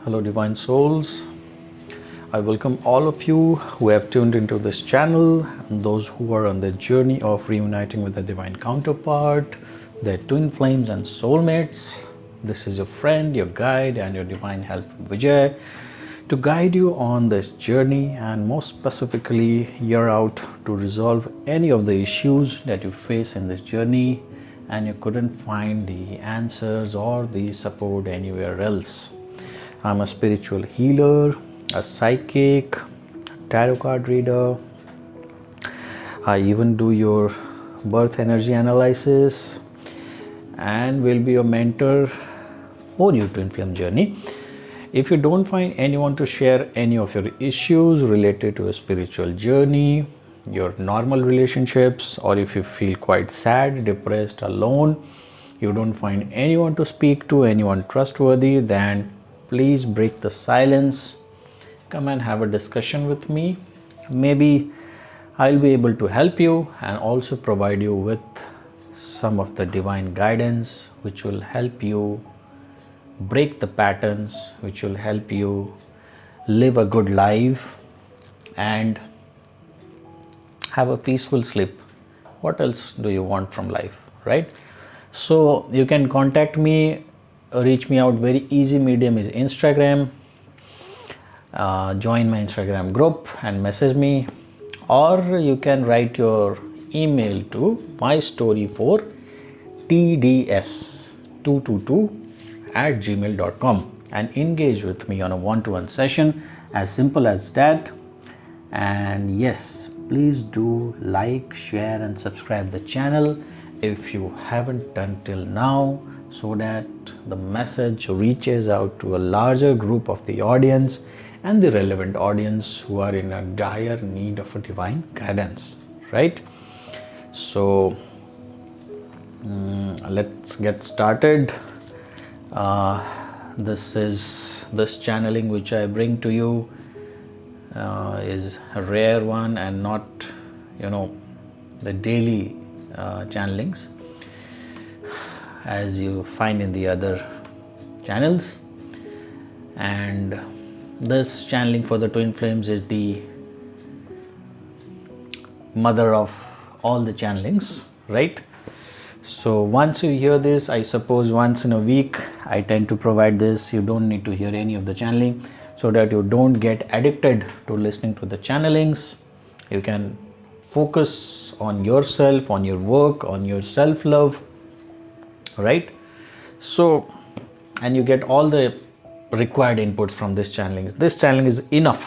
Hello, Divine Souls. I welcome all of you who have tuned into this channel and those who are on the journey of reuniting with their divine counterpart, their twin flames and soulmates. This is your friend, your guide, and your divine helper Vijay to guide you on this journey and most specifically you're out to resolve any of the issues that you face in this journey and you couldn't find the answers or the support anywhere else. I'm a spiritual healer, a psychic, tarot card reader. I even do your birth energy analysis and will be your mentor for your twin flame journey. If you don't find anyone to share any of your issues related to a spiritual journey, your normal relationships, or if you feel quite sad, depressed, alone, you don't find anyone to speak to, anyone trustworthy, then please break the silence. Come and have a discussion with me. Maybe I'll be able to help you and also provide you with some of the divine guidance which will help you break the patterns, which will help you live a good life and have a peaceful sleep. What else do you want from life, right? So you can contact me, reach me out. Very easy medium is Instagram. Join my Instagram group and message me, or you can write your email to mystory4tds222@gmail.com and engage with me on a one-to-one session, as simple as that. And yes, please do like, share and subscribe the channel if you haven't done till now, so that the message reaches out to a larger group of the audience and the relevant audience who are in a dire need of a divine guidance, right? So let's get started. This channeling which I bring to you is a rare one and not the daily channelings as you find in the other channels. And this channeling for the twin flames is the mother of all the channelings, right? So once you hear this, I suppose once in a week I tend to provide this. You don't need to hear any of the channeling, so that you don't get addicted to listening to the channelings. You can focus on yourself, on your work, on your self-love, right? So, and you get all the required inputs from this channeling. This channeling is enough,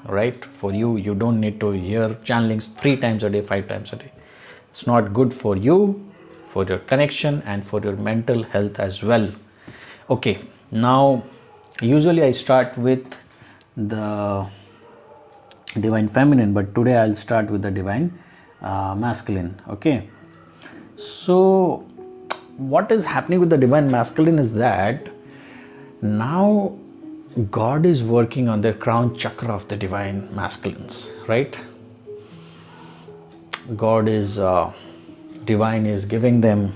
right, for you. You don't need to hear channelings 3 times a day, 5 times a day. It's not good for you, for your connection and for your mental health as well. Okay, now usually I start with the divine feminine, but today I'll start with the divine masculine. Okay, so what is happening with the divine masculine is that now God is working on the crown chakra of the divine masculines, right? God is divine is giving them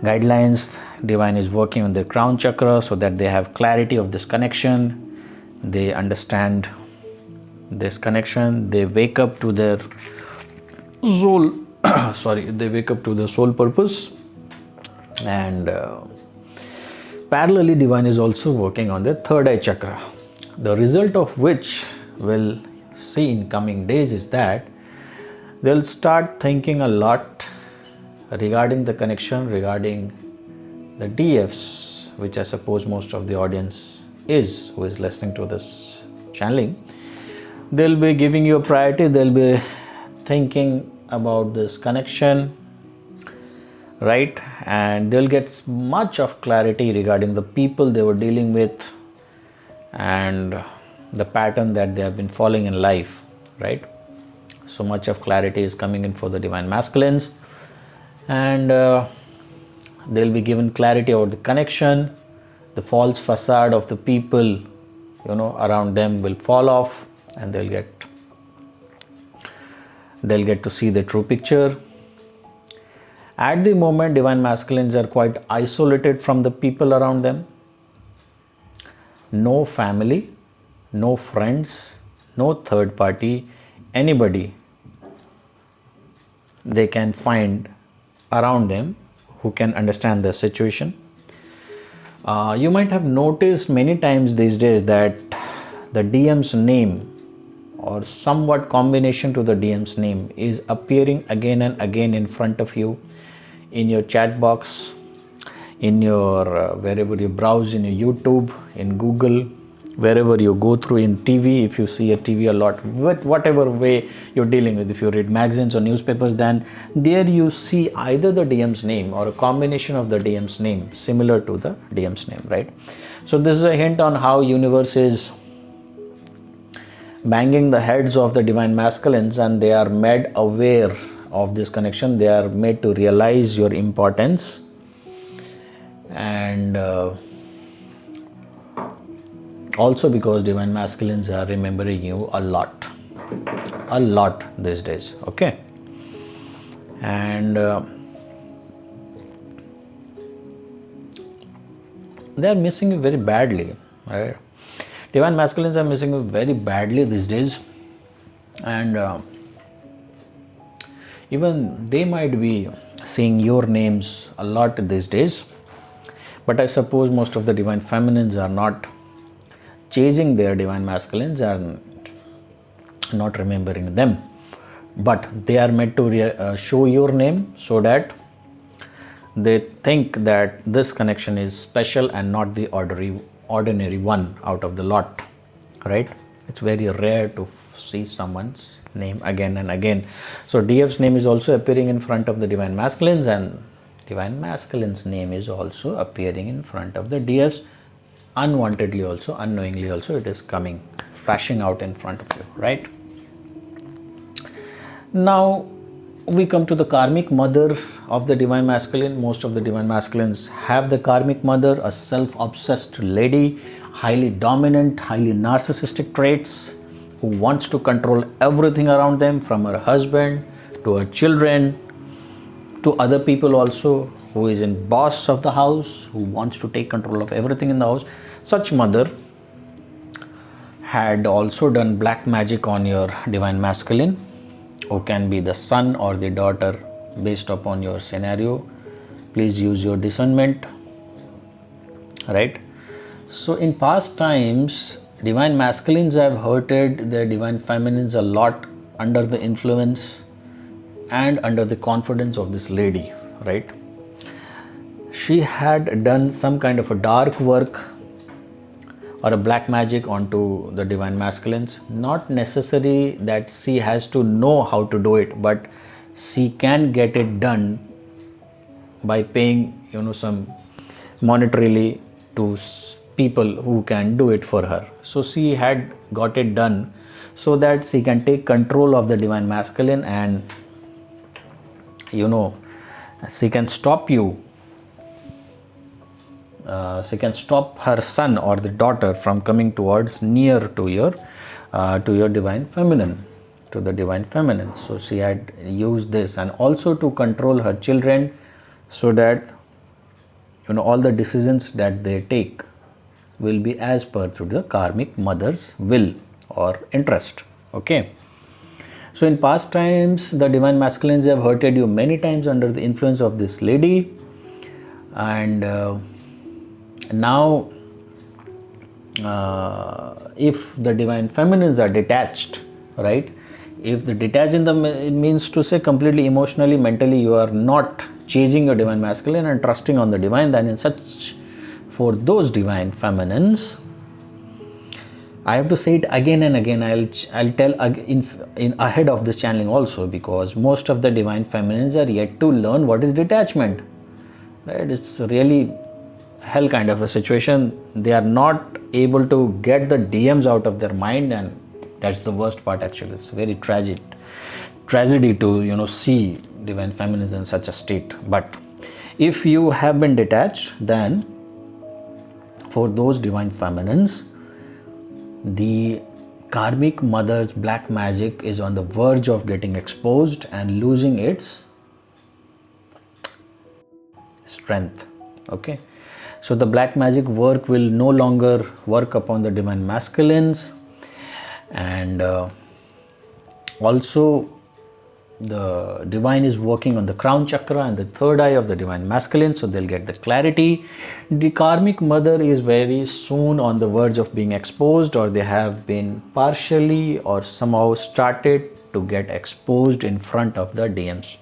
guidelines. Divine is working on their crown chakra so that they have clarity of this connection. They understand this connection. They wake up to their soul they wake up to the soul purpose. And parallelly, divine is also working on the third eye chakra, the result of which we'll see in coming days is that they'll start thinking a lot regarding the connection, regarding the DFs, which I suppose most of the audience who is listening to this channeling. They'll be giving you a priority. They'll be thinking about this connection, right? And they'll get much of clarity regarding the people they were dealing with and the pattern that they have been following in life, right? So much of clarity is coming in for the divine masculines, and they'll be given clarity about the connection. The false facade of the people around them will fall off, and they'll get to see the true picture. At the moment, divine masculines are quite isolated from the people around them. no family, no friends, no third party, anybody they can find around them who can understand the situation. You might have noticed many times these days that the DM's name or somewhat combination to the DM's name is appearing again and again in front of you, in your chat box, in your wherever you browse, in your YouTube, in Google, wherever you go through, in TV, if you see a TV a lot, with whatever way you're dealing with, if you read magazines or newspapers, then there you see either the DM's name or a combination of the DM's name similar to the DM's name, right? So this is a hint on how universe is banging the heads of the divine masculines, and they are made aware of this connection. They are made to realize your importance, and also because divine masculines are remembering you a lot these days, okay? And they are missing you very badly, right? Divine masculines are missing you very badly these days, and even they might be seeing your names a lot these days. But I suppose most of the divine feminines are not chasing their divine masculines and not remembering them, but they are meant to show your name so that they think that this connection is special and not the ordinary one out of the lot, right? It's very rare to see someone's name again and again. So DF's name is also appearing in front of the divine masculines, and divine masculine's name is also appearing in front of the DF's, unwantedly also, unknowingly also. It is coming, flashing out in front of you, right? Now we come to the karmic mother of the divine masculine. Most of the divine masculines have the karmic mother, a self-obsessed lady, highly dominant, highly narcissistic traits, who wants to control everything around them, from her husband to her children to other people also, who is in boss of the house, who wants to take control of everything in the house. Such mother had also done black magic on your divine masculine, who can be the son or the daughter based upon your scenario. Please use your discernment, right? So in past times, divine masculines have hurted their divine feminines a lot under the influence and under the confidence of this lady, right? She had done some kind of a dark work or a black magic onto the divine masculines. Not necessary that she has to know how to do it, but she can get it done by paying, some monetarily to people who can do it for her. So she had got it done so that she can take control of the divine masculine, and she can stop you. She can stop her son or the daughter from coming towards near to your divine feminine, to the divine feminine. So she had used this, and also to control her children, so that all the decisions that they take will be as per to the karmic mother's will or interest, okay? So in past times, the divine masculines have hurted you many times under the influence of this lady, and now if the divine feminines are detached, right? If the detached in the means to say completely emotionally, mentally, you are not chasing your divine masculine and trusting on the divine, then for those divine feminines, I have to say it again and again. I'll tell in ahead of this channeling also, because most of the divine feminines are yet to learn what is detachment, right? It's really hell kind of a situation. They are not able to get the DMs out of their mind, and that's the worst part actually. It's very tragedy to see divine feminines in such a state. But if you have been detached, then for those divine feminines, the karmic mother's black magic is on the verge of getting exposed and losing its strength, okay? So the black magic work will no longer work upon the divine masculines, and also the divine is working on the crown chakra and the third eye of the divine masculine, so they'll get the clarity. The karmic mother is very soon on the verge of being exposed, or they have been partially or somehow started to get exposed in front of the DMs.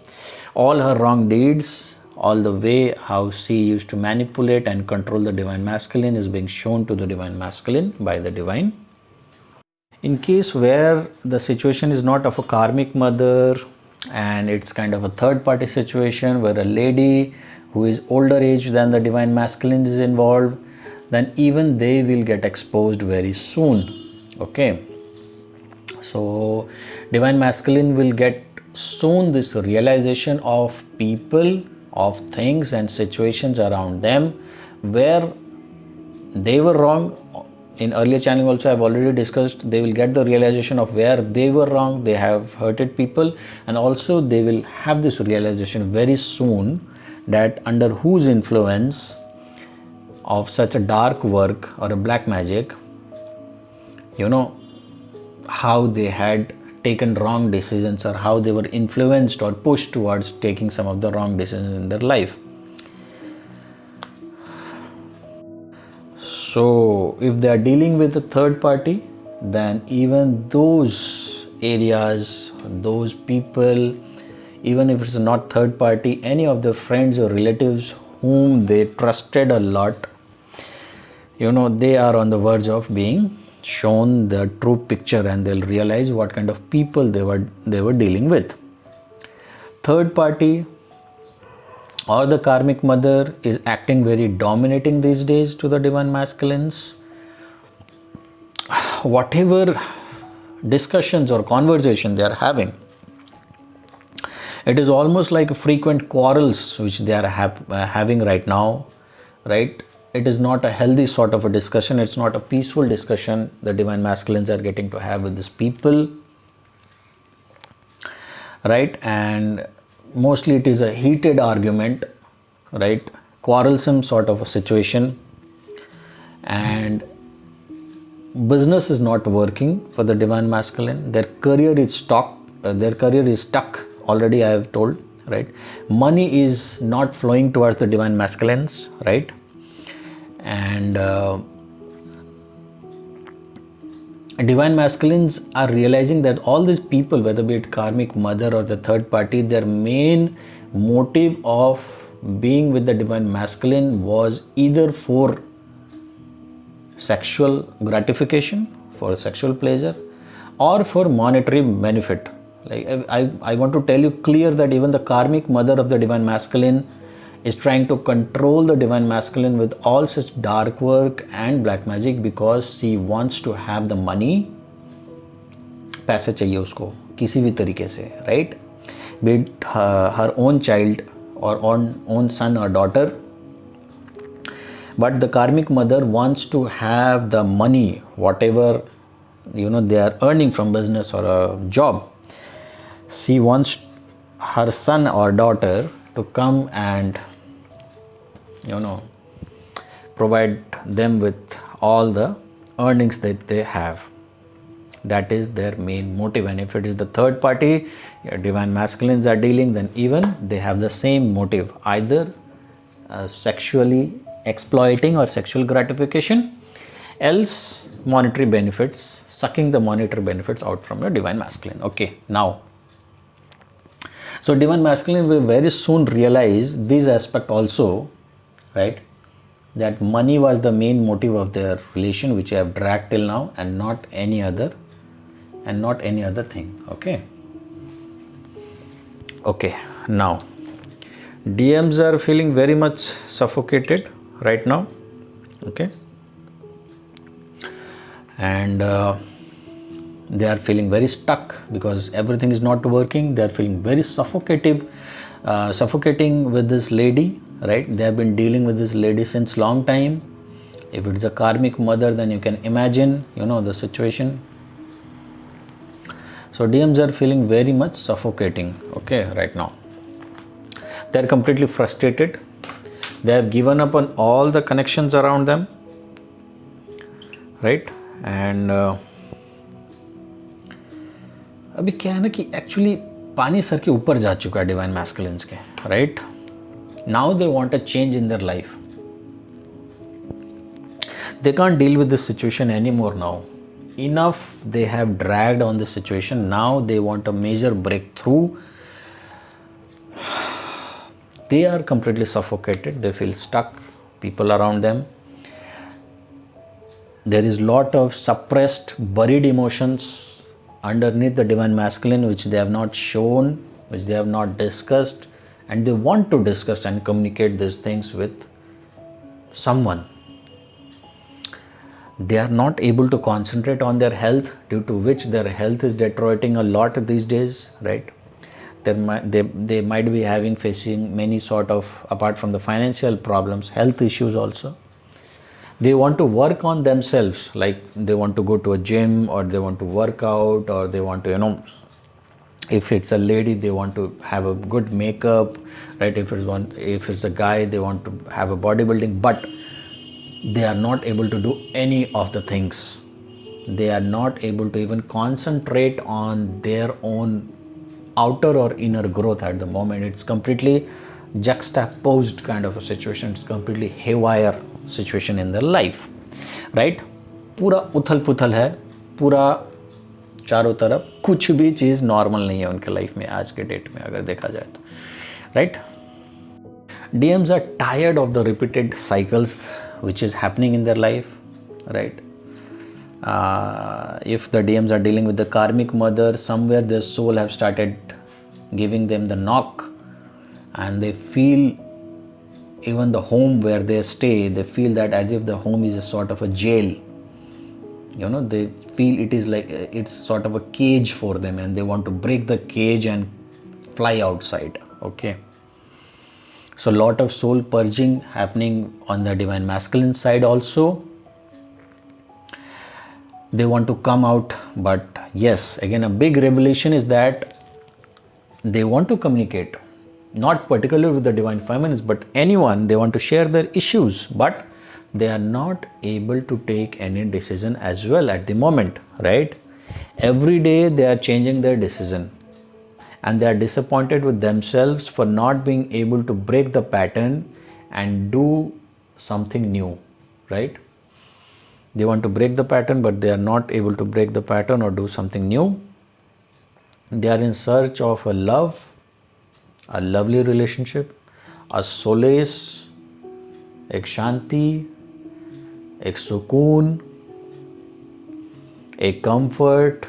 All her wrong deeds, all the way how she used to manipulate and control the divine masculine is being shown to the divine masculine by the divine. In case where the situation is not of a karmic mother and it's kind of a third party situation where a lady who is older age than the divine masculine is involved, then even they will get exposed very soon. Okay, so divine masculine will get soon this realization of people, of things and situations around them where they were wrong. In earlier channel also I've already discussed, they will get the realization of where they were wrong, they have hurted people, and also they will have this realization very soon that under whose influence of such a dark work or a black magic, how they had taken wrong decisions or how they were influenced or pushed towards taking some of the wrong decisions in their life. So if they are dealing with a third party, then even those areas, those people, even if it's not third party, any of their friends or relatives whom they trusted a lot, they are on the verge of being shown the true picture, and they'll realize what kind of people they were dealing with. Third party or the karmic mother is acting very dominating these days to the divine masculines. Whatever discussions or conversation they are having, it is almost like frequent quarrels which they are having right now, right? It is not a healthy sort of a discussion. It's not a peaceful discussion the divine masculines are getting to have with these people, right? And mostly it is a heated argument, right? Quarrelsome sort of a situation, and business is not working for the divine masculine. Their career is stuck. Already I have told, right? Money is not flowing towards the divine masculines, right? And divine masculines are realizing that all these people, whether be it karmic mother or the third party, their main motive of being with the divine masculine was either for sexual gratification, for sexual pleasure, or for monetary benefit. Like I want to tell you clear that even the karmic mother of the divine masculine is trying to control the divine masculine with all such dark work and black magic, because she wants to have the money. पैसे चाहिए उसको किसी भी तरीके से, right? Be it her own child or own son or daughter, but the karmic mother wants to have the money, whatever they are earning from business or a job. She wants her son or daughter to come and provide them with all the earnings that they have. That is their main motive. And if it is the third party, divine masculines are dealing, then even they have the same motive, either sexually exploiting or sexual gratification, else monetary benefits, sucking the monetary benefits out from the divine masculine. Okay, now so divine masculine will very soon realize this aspect also, right? That money was the main motive of their relation, which I have dragged till now, and not any other thing. Okay, now DMs are feeling very much suffocated right now, okay, and they are feeling very stuck because everything is not working. They are feeling very suffocating with this lady, right? They have been dealing with this lady since long time. If it is a karmic mother, then you can imagine the situation. So DMs are feeling very much suffocating, okay, right now. They are completely frustrated. They have given up on all the connections around them, right? And अभी क्या है ना कि actually पानी sir के ऊपर जा चुका है डिवाइन मैस्कुलिन्स के, right? Now they want a change in their life. They can't deal with this situation anymore now. Enough, they have dragged on this situation. Now they want a major breakthrough. They are completely suffocated. They feel stuck. People around them. There is lot of suppressed, buried emotions underneath the divine masculine, which they have not shown, which they have not discussed, and they want to discuss and communicate these things with someone. They are not able to concentrate on their health, due to which their health is deteriorating a lot these days, right? They might be facing many sort of, apart from the financial problems, health issues also. They want to work on themselves, like they want to go to a gym, or they want to work out, or they want to, if it's a lady, they want to have a good makeup, right? If it's a guy, they want to have a bodybuilding, but they are not able to do any of the things. They are not able to even concentrate on their own outer or inner growth at the moment. It's completely juxtaposed kind of a situation. It's completely haywire situation in their life, right? पूरा उथल पुथल है, पूरा चारों तरफ कुछ भी चीज़ normal नहीं है उनके लाइफ में आज के डेट में, अगर देखा जाए तो, right? DMs are tired of the repeated cycles which is happening in their life, right? If the DMs are dealing with the karmic mother, somewhere their soul have started giving them the knock, and they feel even the home where they stay, they feel that as if the home is a sort of a jail. They feel it is like it's sort of a cage for them, and they want to break the cage and fly outside. Okay. So lot of soul purging happening on the divine masculine side also. They want to come out, but yes, again a big revelation is that they want to communicate, not particularly with the divine feminines, but anyone. They want to share their issues, but they are not able to take any decision as well at the moment, right? Every day they are changing their decision, and they are disappointed with themselves for not being able to break the pattern and do something new, right? They want to break the pattern, but they are not able to break the pattern or do something new. They are in search of a love, a lovely relationship, a solace, एक शांति, एक सुकून, एक comfort,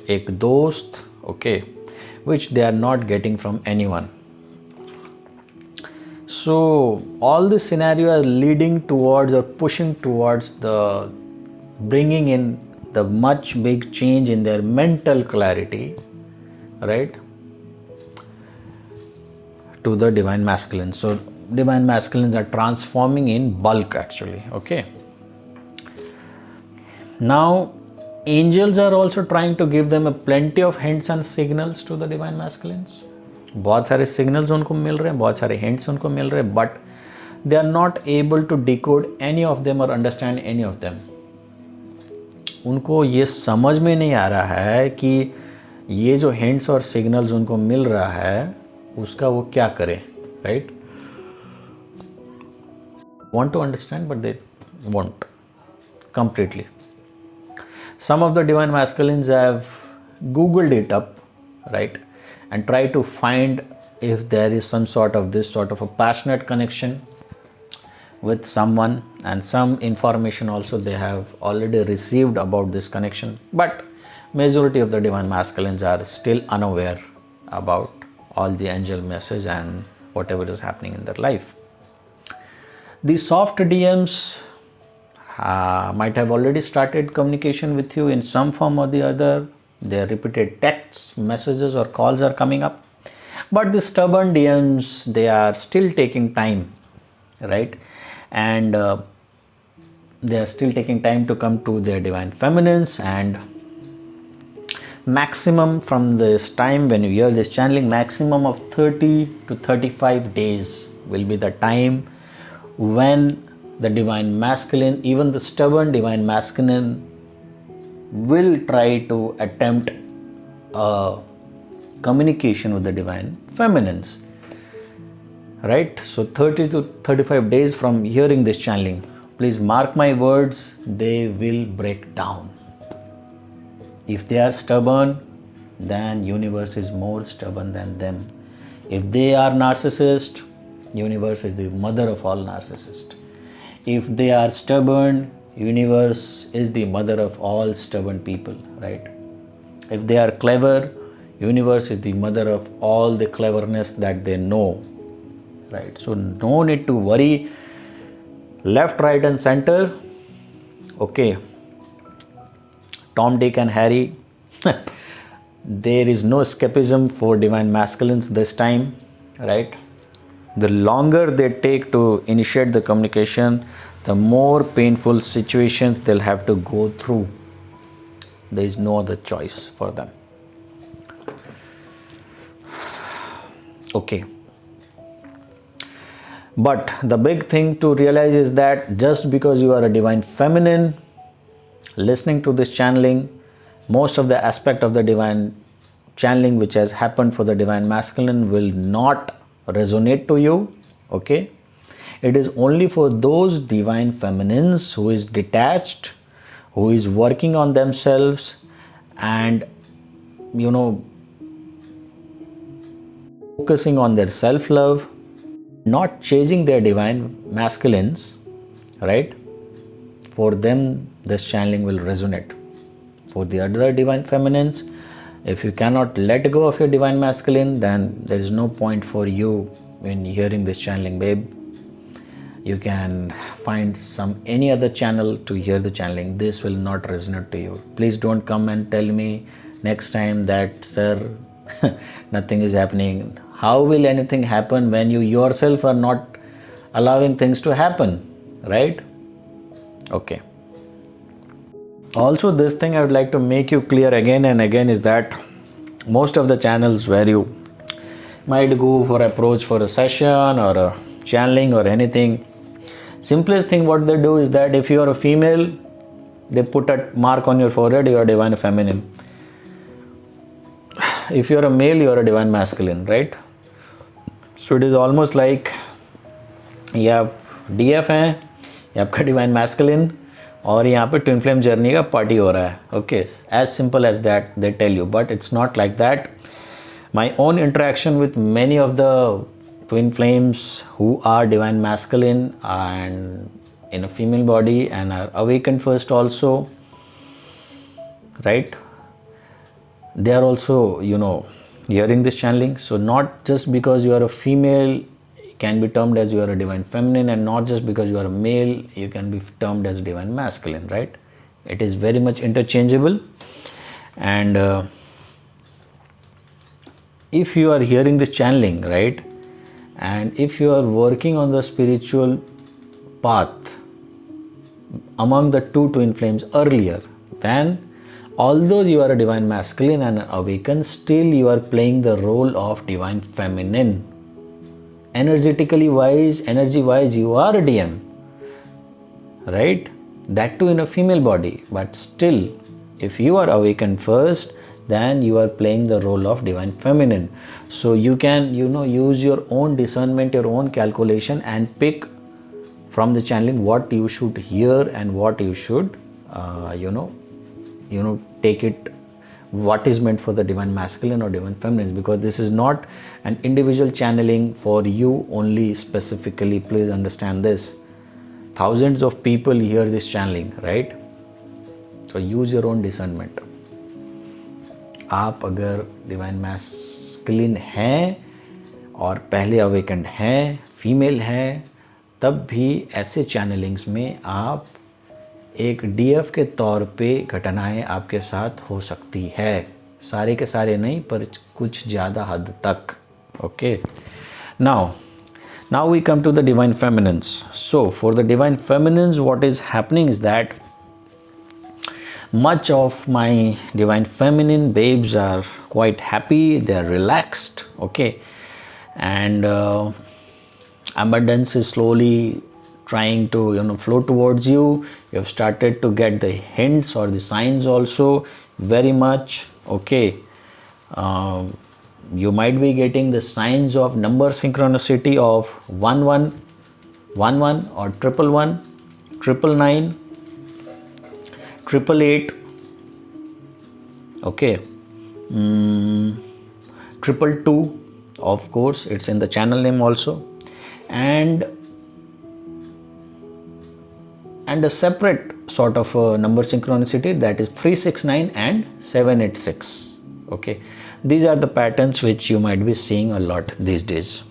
एक दोस्त, okay, which they are not getting from anyone. So all this scenario are leading towards or pushing towards the bringing in the much big change in their mental clarity, right, to the divine masculine. So divine masculines are transforming in bulk actually. Okay. Now angels are also trying to give them a plenty of hints and signals to the divine masculines. बहुत सारे signals उनको मिल रहे हैं, बहुत सारे hints उनको मिल रहे हैं, but they are not able to decode any of them or understand any of them. उनको ये समझ में नहीं आ रहा है कि ये जो hints और signals उनको मिल रहा है उसका वो क्या करे, right? Want to understand, but they won't completely. Some of the divine masculines have googled it up, right, and try to find if there is some sort of this sort of a passionate connection with someone, and some information also they have already received about this connection, but majority of the divine masculines are still unaware about all the angel message and whatever is happening in their life. The soft DMs might have already started communication with you in some form or the other. Their repeated texts, messages or calls are coming up. But the stubborn DMs, they are still taking time, right? And they are still taking time to come to their divine feminines, and maximum from this time when you hear this channeling, maximum of 30 to 35 days will be the time when the divine masculine, even the stubborn divine masculine, will try to attempt a communication with the divine feminines. Right? So 30 to 35 days from hearing this channeling, please mark my words, they will break down. If they are stubborn, then universe is more stubborn than them. If they are narcissist, universe is the mother of all narcissists. If they are stubborn, universe is the mother of all stubborn people, right? If they are clever, universe is the mother of all the cleverness that they know, right? So no need to worry left, right and center. Okay, Tom, Dick and Harry. There is no escapism for divine masculines this time, right? The longer they take to initiate the communication, the more painful situations they'll have to go through. There is no other choice for them. Okay. But the big thing to realize is that just because you are a divine feminine, listening to this channeling, most of the aspect of the divine channeling which has happened for the divine masculine will not resonate to you. Okay, it is only for those divine feminines who is detached, who is working on themselves and focusing on their self-love, not chasing their divine masculines, right? For them this channeling will resonate. For the other divine feminines, if you cannot let go of your divine masculine, then there is no point for you in hearing this channeling, babe. You can find any other channel to hear the channeling. This will not resonate to you. Please don't come and tell me next time that, sir, nothing is happening. How will anything happen when you yourself are not allowing things to happen, right? Okay. Also, this thing I would like to make you clear again and again is that most of the channels where you might go for approach for a session or a channeling or anything, simplest thing what they do is that if you are a female, they put a mark on your forehead, you are divine feminine. If you are a male, you are a divine masculine, right? So it is almost like ये आप DF हैं, ये आपका divine masculine, और यहाँ पे twin flame journey का party हो रहा है. Okay, as simple as that they tell you, but it's not like that. My own interaction with many of the twin flames who are divine masculine and in a female body and are awakened first also, right? They are also hearing this channeling. So not just because you are a female can be termed as you are a divine feminine, and not just because you are a male you can be termed as divine masculine, right? It is very much interchangeable. And if you are hearing this channeling, right, and if you are working on the spiritual path among the two twin flames earlier, then although you are a divine masculine and awakened, still you are playing the role of divine feminine. Energetically wise, energy wise, you are a DM, right? That too in a female body. But still, if you are awakened first, then you are playing the role of divine feminine. So you can use your own discernment, your own calculation, and pick from the channeling what you should hear and what you should take it, what is meant for the divine masculine or divine feminine, because this is not an individual channeling for you only specifically. Please understand this. Thousands of people hear this channeling, right? So use your own discernment. आप अगर divine masculine हैं और पहले awakened हैं, female हैं, तब भी ऐसे चैनलिंग्स में आप एक डीएफ के तौर पे घटनाएं आपके साथ हो सकती है. सारे के सारे नहीं, पर कुछ ज़्यादा हद तक. Okay, now we come to the divine feminines. So for the divine feminines, what is happening is that much of my divine feminine babes are quite happy, they are relaxed, okay, and abundance is slowly trying to flow towards you. You have started to get the hints or the signs also very much. Okay, you might be getting the signs of number synchronicity of 1111 or 111, 999, 888. Okay, 222, of course, it's in the channel name also, and a separate sort of a number synchronicity, that is 369 and 786. Okay, these are the patterns which you might be seeing a lot these days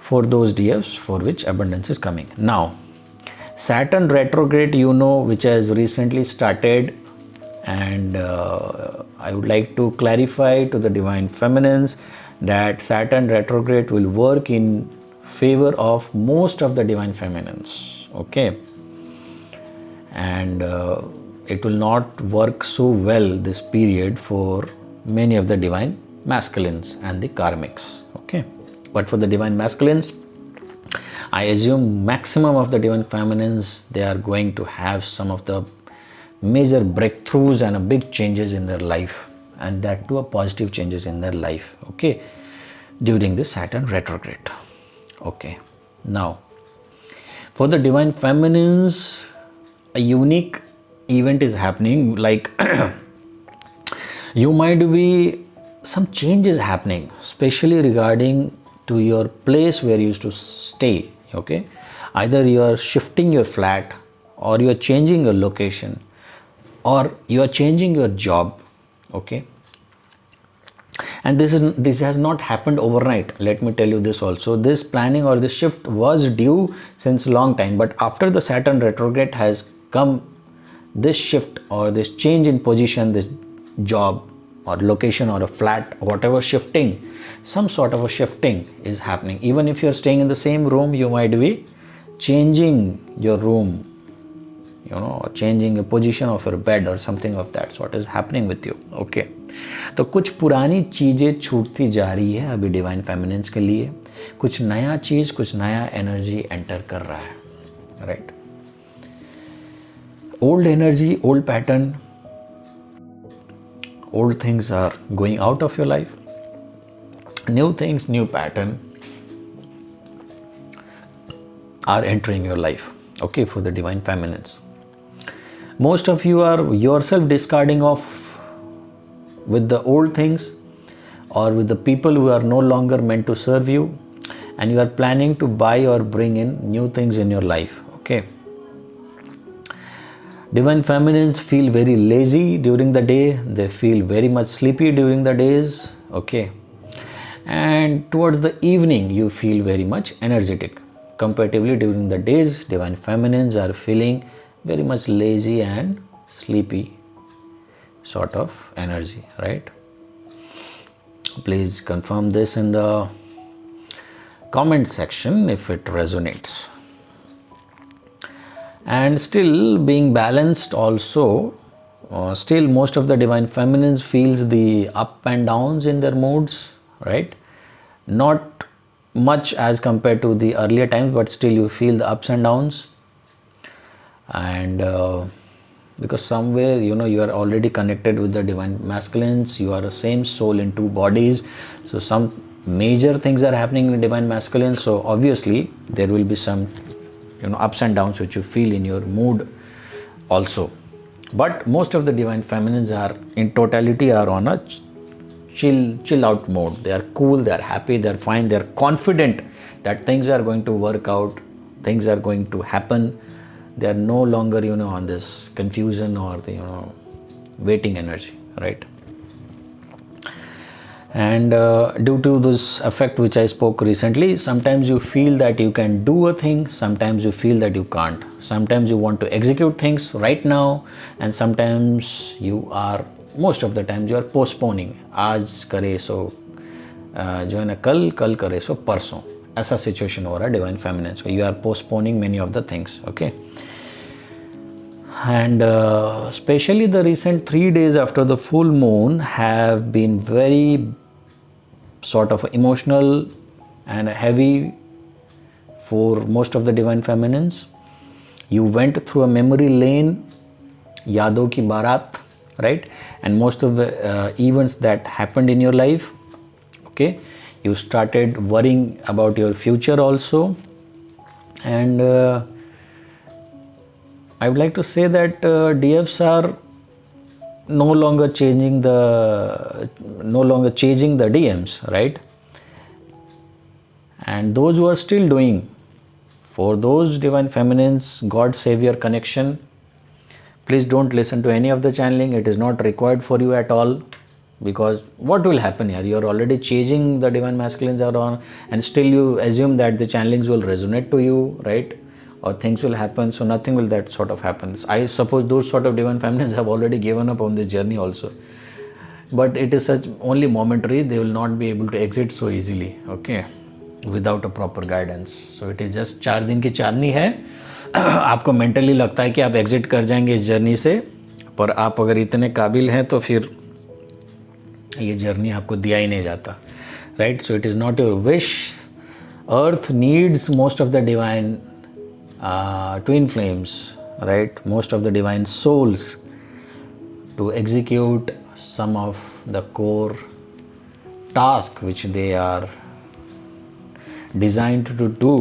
for those DFs for which abundance is coming. Now, Saturn retrograde, which has recently started, and I would like to clarify to the divine feminines that Saturn retrograde will work in favor of most of the divine feminines. Okay, and it will not work so well this period for many of the divine masculines and the karmics. Okay, but for the divine masculines, I assume maximum of the divine feminines, they are going to have some of the major breakthroughs and a big changes in their life, and that too a positive changes in their life. Okay, during this Saturn retrograde. Okay, now for the divine feminines, a unique event is happening, like you might be some changes happening, especially regarding to your place where you used to stay. Okay, either you are shifting your flat, or you are changing your location, or you are changing your job. Okay, and this has not happened overnight. Let me tell you this also. This planning or this shift was due since long time, but after the Saturn retrograde has come, this shift or this change in position, this job or location or a flat, whatever shifting, some sort of a shifting is happening. Even if you're staying in the same room, you might be changing your room, or changing a position of your bed or something of that sort is happening with you. Okay, तो कुछ पुरानी चीज़ें छूटती जा रही है अभी divine feminines के लिए, कुछ नया चीज़, कुछ नया एनर्जी एंटर कर रहा है, right. Old energy, old pattern, old things are going out of your life, new things, new pattern are entering your life. Okay, for the divine feminines, most of you are yourself discarding off with the old things or with the people who are no longer meant to serve you, and you are planning to buy or bring in new things in your life. Okay, divine feminines feel very lazy during the day, they feel very much sleepy during the days. Okay, and towards the evening you feel very much energetic. Comparatively during the days, divine feminines are feeling very much lazy and sleepy sort of energy, right? Please confirm this in the comment section if it resonates. And still being balanced also, still most of the divine feminines feels the up and downs in their moods, right? Not much as compared to the earlier times, but still you feel the ups and downs. And because somewhere you are already connected with the divine masculines, you are the same soul in two bodies, so some major things are happening in divine masculine, so obviously there will be some ups and downs which you feel in your mood also. But most of the divine feminines are in totality are on a chill out mode. They are cool, they are happy, they are fine, they are confident that things are going to work out, things are going to happen. They are no longer on this confusion or the waiting energy, right? And due to this effect which I spoke recently, sometimes you feel that you can do a thing, sometimes you feel that you can't. Sometimes you want to execute things right now, and sometimes most of the times you are postponing. आज करे सो जो है ना कल करे सो परसों, ऐसा situation हो रहा है डिवाइन फेमिनिन को. You are postponing many of the things. Okay, and especially the recent 3 days after the full moon have been very sort of emotional and heavy for most of the divine feminines. You went through a memory lane, Yadon ki Baraat, right? And most of the events that happened in your life, okay? You started worrying about your future also. And I would like to say that DFs are no longer chasing the DMs, right? And those who are still doing, for those divine feminines, God Savior connection, please don't listen to any of the channeling. It is not required for you at all, because what will happen here? You are already chasing the divine masculines around, and still you assume that the channelings will resonate to you, right? Or things will happen. So nothing will that sort of happen. I suppose those sort of divine feminines have already given up on this journey also. But it is such only momentary. They will not be able to exit so easily, okay, without a proper guidance. So it is just 4 दिन की चांदनी है. आपको mentally लगता है कि आप exit कर जाएंगे इस जर्नी से, पर आप अगर इतने काबिल हैं तो फिर ये जर्नी आपको दिया ही नहीं जाता, right? So it is not your wish. Earth needs most of the divine twin flames, right? Most of the divine souls to execute some of the core tasks which they are designed to do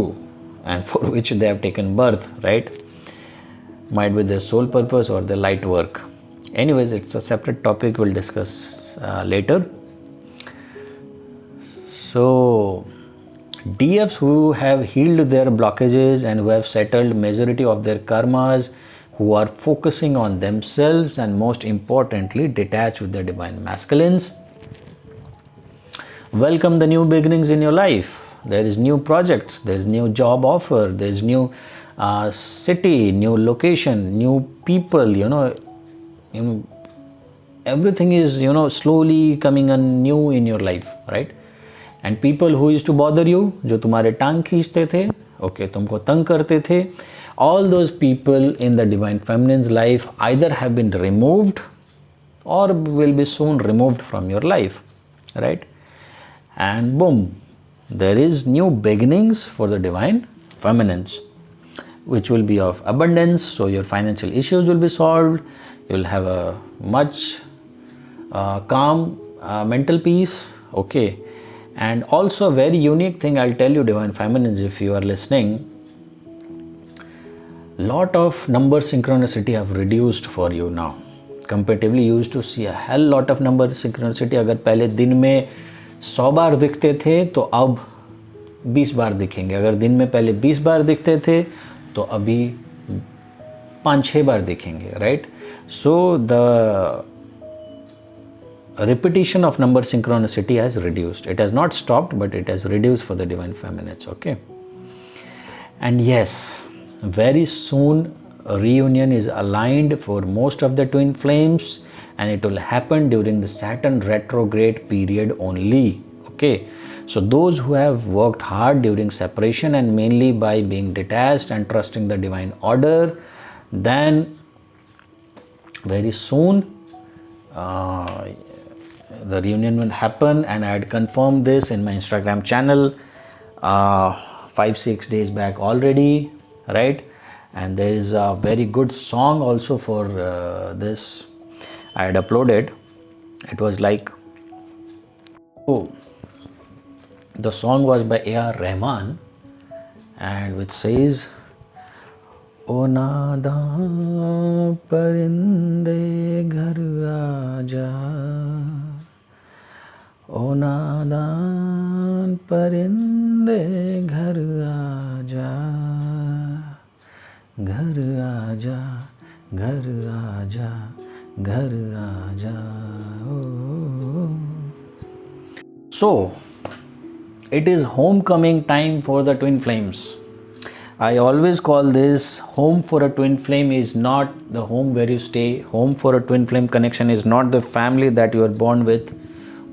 and for which they have taken birth, right? Might be their soul purpose or their light work. Anyways, it's a separate topic we'll discuss later. So DFs who have healed their blockages and who have settled majority of their karmas, who are focusing on themselves and most importantly detached with the divine masculines, welcome the new beginnings in your life. There is new projects, there is new job offer, there is new city, new location, new people, everything is slowly coming anew in your life, right? And people who used to bother you, जो तुम्हारे टांग खींचते थे, okay, तुमको तंग करते थे, all those people in the divine feminine's life either have been removed or will be soon removed from your life, right? And boom, there is new beginnings for the divine feminines, which will be of abundance. So your financial issues will be solved. You will have a much calm mental peace, okay? And also a very unique thing I'll tell you, divine feminines, if you are listening, lot of number synchronicity have reduced for you now. Comparatively, you used to see a hell lot of number synchronicity. अगर पहले दिन में 100 बार दिखते थे तो अब 20 बार दिखेंगे. अगर दिन में पहले 20 बार दिखते थे तो अभी 5-6 बार दिखेंगे, right? So the repetition of number synchronicity has reduced. It has not stopped, but it has reduced for the divine feminines, okay? And yes, very soon a reunion is aligned for most of the twin flames, and it will happen during the Saturn retrograde period only, okay? So those who have worked hard during separation and mainly by being detached and trusting the divine order, then very soon the reunion will happen. And I had confirmed this in my Instagram channel 5-6 days back already, right? And there is a very good song also for this I had uploaded. It was like, oh, the song was by A.R. Rahman, and which says, O nadan parinde ghar aaja, O nadan parinde ghar aaja, ghar aaja, ghar aaja, ghar aaja. Oh. So it is homecoming time for the twin flames. I always call this home for a twin flame is not the home where you stay. Home for a twin flame connection is not the family that you are born with.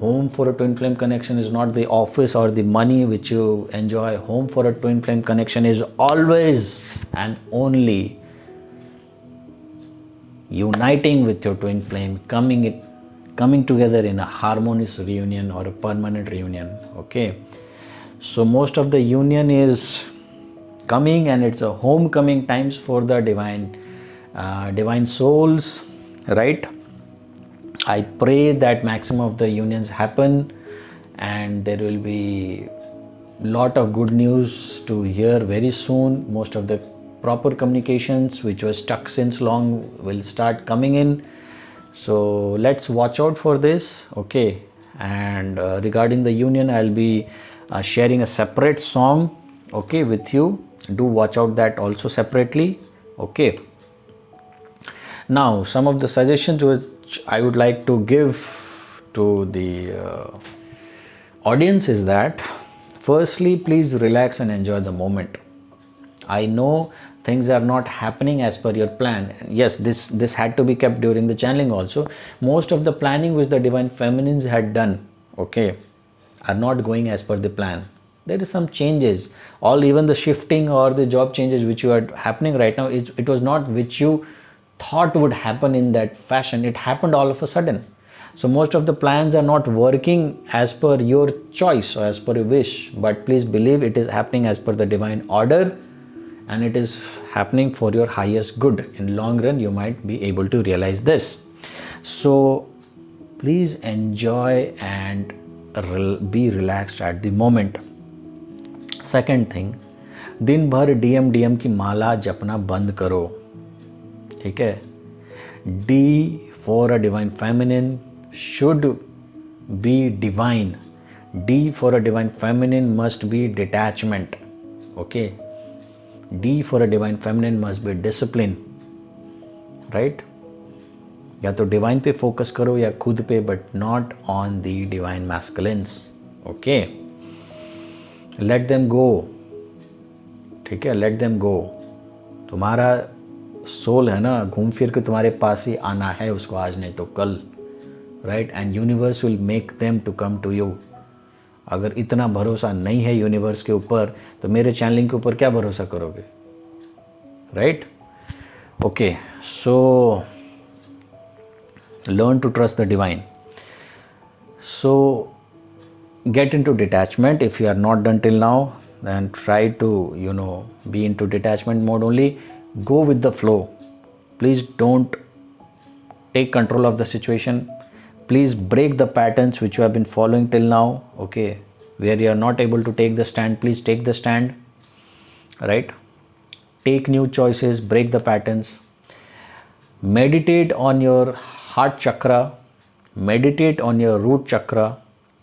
Home for a twin flame connection is not the office or the money which you enjoy. Home for a twin flame connection is always and only uniting with your twin flame, coming together in a harmonious reunion or a permanent reunion, okay? So most of the union is coming, and it's a homecoming times for the divine souls, right? I pray that maximum of the unions happen, and there will be lot of good news to hear very soon. Most of the proper communications which were stuck since long will start coming in, so let's watch out for this. Okay, and regarding the union, I'll be sharing a separate song, okay, with you. Do watch out that also separately. Okay, now some of the suggestions which I would like to give to the audience is that, firstly, please relax and enjoy the moment. I know things are not happening as per your plan. Yes, this had to be kept during the channeling also. Most of the planning which the divine feminines had done, okay, are not going as per the plan. There is some changes, all even the shifting or the job changes which you are happening right now, it was not which you thought would happen in that fashion. It happened all of a sudden. So most of the plans are not working as per your choice or as per your wish, but please believe it is happening as per the divine order, and it is happening for your highest good. In long run, you might be able to realize this. So please enjoy and be relaxed at the moment. Second thing, दिन भर DM की माला जपना बंद करो, ठीक है? D for a divine feminine should be divine. D for a divine feminine must be detachment. Okay, D for a divine feminine must be discipline, right? या तो डिवाइन पे फोकस करो या खुद पे, but not on the divine masculines. Okay, let them go, ठीक है? Let them go. तुम्हारा सोल है ना, घूम फिर के तुम्हारे पास ही आना है उसको, आज नहीं तो कल, right? And universe will make them to come to you. अगर इतना भरोसा नहीं है यूनिवर्स के ऊपर, तो मेरे चैनलिंग के ऊपर क्या भरोसा करोगे, right? Okay, so learn to trust the divine. So get into detachment. If you are not done till now, then try to be into detachment mode only. Go with the flow. Please don't take control of the situation. Please break the patterns which you have been following till now. Okay, where you are not able to take the stand, please take the stand, right? Take new choices, break the patterns. Meditate on your heart chakra, meditate on your root chakra.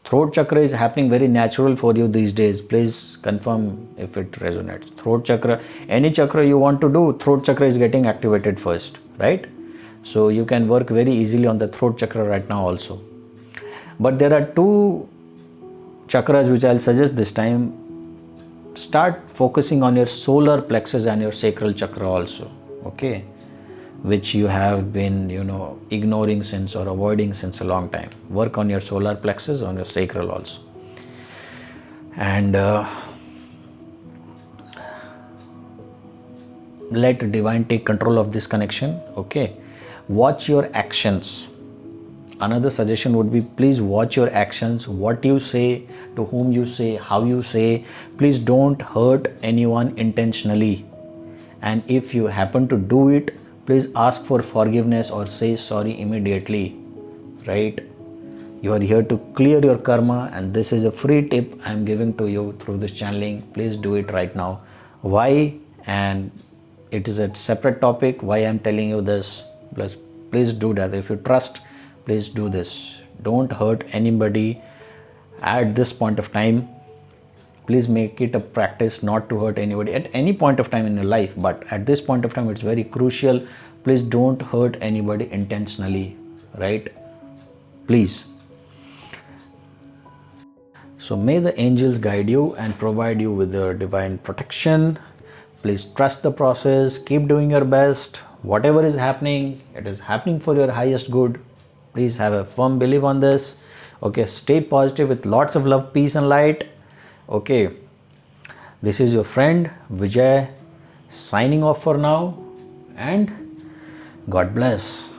Throat chakra is happening very natural for you these days. Please confirm if it resonates. Throat chakra, any chakra you want to do, throat chakra is getting activated first, right? So you can work very easily on the throat chakra right now also. But there are two chakras which I'll suggest this time. Start focusing on your solar plexus and your sacral chakra also, okay, which you have been ignoring since or avoiding since a long time. Work on your solar plexus, on your sacral also, and let divine take control of this connection. Okay, watch your actions. Another suggestion would be, please watch your actions, what you say, to whom you say, how you say. Please don't hurt anyone intentionally, and if you happen to do it, please ask for forgiveness or say sorry immediately, right? You are here to clear your karma, and this is a free tip I am giving to you through this channeling. Please do it right now. Why? And it is a separate topic why I am telling you this. Please do that. If you trust, please do this. Don't hurt anybody at this point of time. Please make it a practice not to hurt anybody at any point of time in your life, but at this point of time it's very crucial. Please don't hurt anybody intentionally, right? Please. So may the angels guide you and provide you with their divine protection. Please trust the process, keep doing your best. Whatever is happening, it is happening for your highest good. Please have a firm belief on this. Okay, stay positive with lots of love, peace and light. Okay, this is your friend Vijay signing off for now, and God bless.